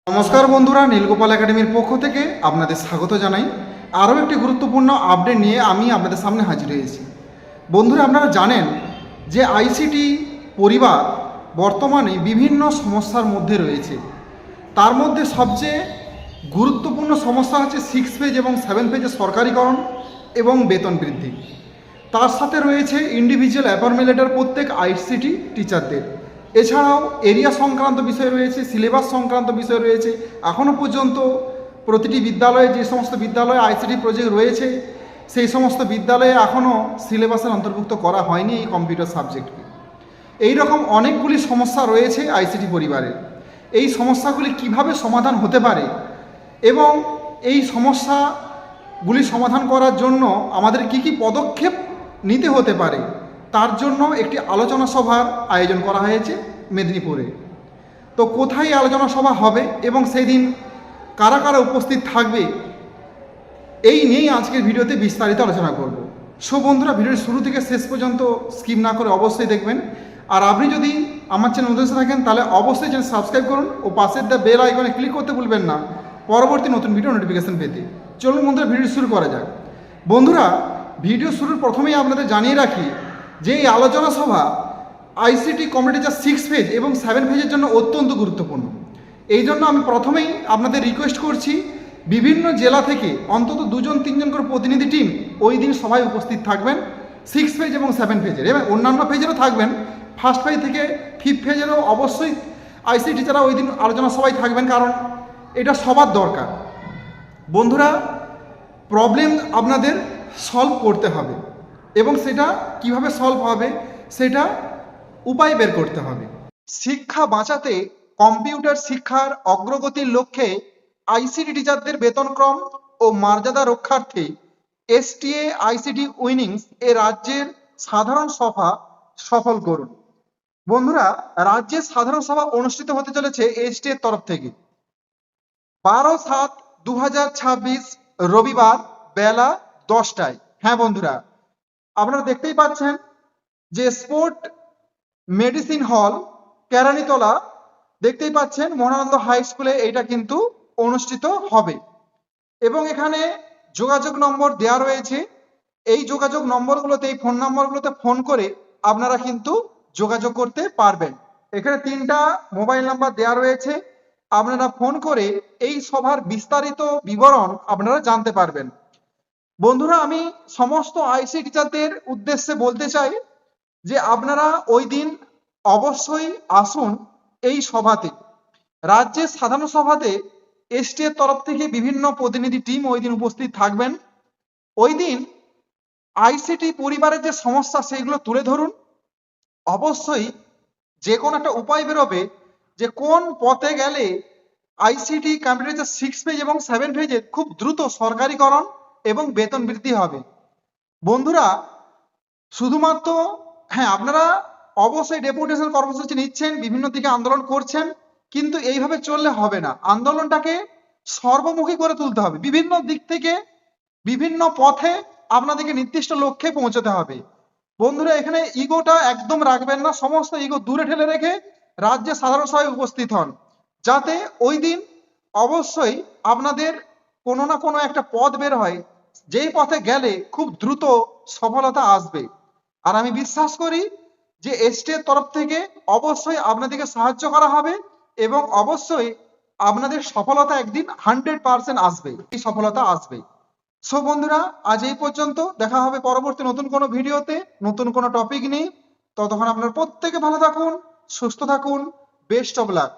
নমস্কার বন্ধুরা, নীলগোপাল একাডেমির পক্ষ থেকে আপনাদের স্বাগত জানাই। আরও একটি গুরুত্বপূর্ণ আপডেট নিয়ে আমি আপনাদের সামনে হাজির হয়েছি। বন্ধুরা, আপনারা জানেন যে আইসিটি পরিবার বর্তমানে বিভিন্ন সমস্যার মধ্যে রয়েছে। তার মধ্যে সবচেয়ে গুরুত্বপূর্ণ সমস্যা হচ্ছে 6 ফেজ এবং 7 ফেজের সরকারিকরণ এবং বেতন বৃদ্ধি। তার সাথে রয়েছে ইন্ডিভিজুয়াল অ্যাপয়েন্টমেন্ট লেটার প্রত্যেক আইসিটি টিচারদের। এছাড়াও এরিয়া সংক্রান্ত বিষয় রয়েছে, সিলেবাস সংক্রান্ত বিষয় রয়েছে। এখনও পর্যন্ত প্রতিটি বিদ্যালয়ে, যে সমস্ত বিদ্যালয়ে আইসিটি প্রজেক্ট রয়েছে, সেই সমস্ত বিদ্যালয়ে এখনও সিলেবাসের অন্তর্ভুক্ত করা হয়নি এই কম্পিউটার সাবজেক্টকে। এই রকম অনেকগুলি সমস্যা রয়েছে আইসিটি পরিবারের। এই সমস্যাগুলি কিভাবে সমাধান হতে পারে এবং এই সমস্যাগুলি সমাধান করার জন্য আমাদের কি কি পদক্ষেপ নিতে হতে পারে, তার জন্য একটি আলোচনা সভার আয়োজন করা হয়েছে মেদিনীপুরে। তো কোথায় আলোচনা সভা হবে এবং সেই দিন কারা কারা উপস্থিত থাকবে, এই নিয়েই আজকের ভিডিওতে বিস্তারিত আলোচনা করব। সো বন্ধুরা, ভিডিওর শুরু থেকে শেষ পর্যন্ত স্কিপ না করে অবশ্যই দেখবেন। আর আপনি যদি আমার চ্যানেল নতুন থাকেন তাহলে অবশ্যই চ্যানেল সাবস্ক্রাইব করুন ও পাশের দ্য বেল আইকনে ক্লিক করতে ভুলবেন না পরবর্তী নতুন ভিডিও নোটিফিকেশন পেতে। চলুন বন্ধুরা, ভিডিও শুরু করা যাক। বন্ধুরা, ভিডিও শুরুর প্রথমেই আপনাদের জানিয়ে রাখি যে এই আলোচনা সভা আইসিটি কম্পিউটার 6 ফেজ এবং 7 ফেজের জন্য অত্যন্ত গুরুত্বপূর্ণ। এই জন্য আমি প্রথমেই আপনাদের রিকোয়েস্ট করছি, বিভিন্ন জেলা থেকে অন্তত 2-3জন করে প্রতিনিধি টিম ওই দিন সভায় উপস্থিত থাকবেন 6 ফেজ এবং 7 ফেজের, এবং অন্যান্য ফেজেরও থাকবেন। ফার্স্ট ফেজ থেকে 5th ফেজেরও অবশ্যই আইসিটি টিচাররা ওই দিন আলোচনা সভায় থাকবেন, কারণ এটা সবার দরকার। বন্ধুরা, প্রবলেম আপনাদের সলভ করতে হবে এবং সেটা কিভাবে সলভ হবে সেটা উপায় বের করতে হবে। শিক্ষা বাঁচাতে কম্পিউটার শিক্ষার অগ্রগতির লক্ষ্যে আইসিটি টিচারদের বেতনক্রম ও মর্যাদা রক্ষার্থে এসটিএ আইসিটি উইনিংস এ রাজ্যের সাধারণ সভা সফল করুন। বন্ধুরা, রাজ্যের সাধারণ সভা অনুষ্ঠিত হতে চলেছে এসটিএর তরফ থেকে 12/7/2026 রবিবার বেলা 10টায়। হ্যাঁ বন্ধুরা, আপনারা দেখতেই পাচ্ছেন যে স্পোর্ট মেডিসিন হল কেরানীতলা, দেখতেই পাচ্ছেন মহানন্দ হাই স্কুলে এইটা কিন্তু অনুষ্ঠিত হবে। এবং এখানে যোগাযোগ নম্বর দেওয়া রয়েছে। এই যোগাযোগ নম্বরগুলোতে, এই ফোন নম্বরগুলোতে ফোন করে আপনারা কিন্তু যোগাযোগ করতে পারবেন। এখানে 3টা মোবাইল নাম্বার দেওয়া রয়েছে। আপনারা ফোন করে এই সভার বিস্তারিত বিবরণ আপনারা জানতে পারবেন। বন্ধুরা, আমি সমস্ত আইসি টিচারদের উদ্দেশ্যে বলতে চাই যে আপনারা ওই দিন অবশ্যই আসুন এই সভাতে। রাজ্যের সাধারণ সভাতে এসটিএর তরফ থেকে বিভিন্ন প্রতিনিধি টিম ওই দিন উপস্থিত থাকবেন। ওই দিন আইসিটি পরিবারের যে সমস্যা সেইগুলো তুলে ধরুন। অবশ্যই যে কোনো একটা উপায় বেরোবে যে কোন পথে গেলে আইসিটি কম্পিউটার 6 ফেজ এবং 7 ফেজের খুব দ্রুত সরকারিকরণ এবং বেতন বৃদ্ধি হবে। বন্ধুরা, শুধুমাত্র হ্যাঁ, আপনারা অবশ্যই ডেপুটেশন কর্মসূচি নিচ্ছেন, বিভিন্ন দিকে আন্দোলন করছেন, কিন্তু এইভাবে চললে হবে না। আন্দোলনটাকে সর্বমুখী করে তুলতে হবে। বিভিন্ন দিক থেকে বিভিন্ন পথে আপনাদেরকে নির্দিষ্ট লক্ষ্যে পৌঁছতে হবে। বন্ধুরা, এখানে ইগোটা একদম রাখবেন না, সমস্ত ইগো দূরে ঠেলে রেখে রাজ্যের সাধারণ সভায় উপস্থিত হন, যাতে ওই দিন অবশ্যই আপনাদের কোনো না কোনো একটা পথ বের হয়, যেই পথে গেলে খুব দ্রুত সফলতা আসবে। আর আমি বিশ্বাস করি যে এসটিএর তরফ থেকে অবশ্যই আপনাদেরকে সাহায্য করা হবে এবং অবশ্যই আপনাদের সফলতা একদিন 100% আসবে, এই সফলতা আসবে। সো বন্ধুরা, আজ এই পর্যন্ত। দেখা হবে পরবর্তী নতুন কোনো ভিডিওতে, নতুন কোনো টপিক নিয়ে। ততক্ষণ আপনারা প্রত্যেকে ভালো থাকুন, সুস্থ থাকুন। Best of luck.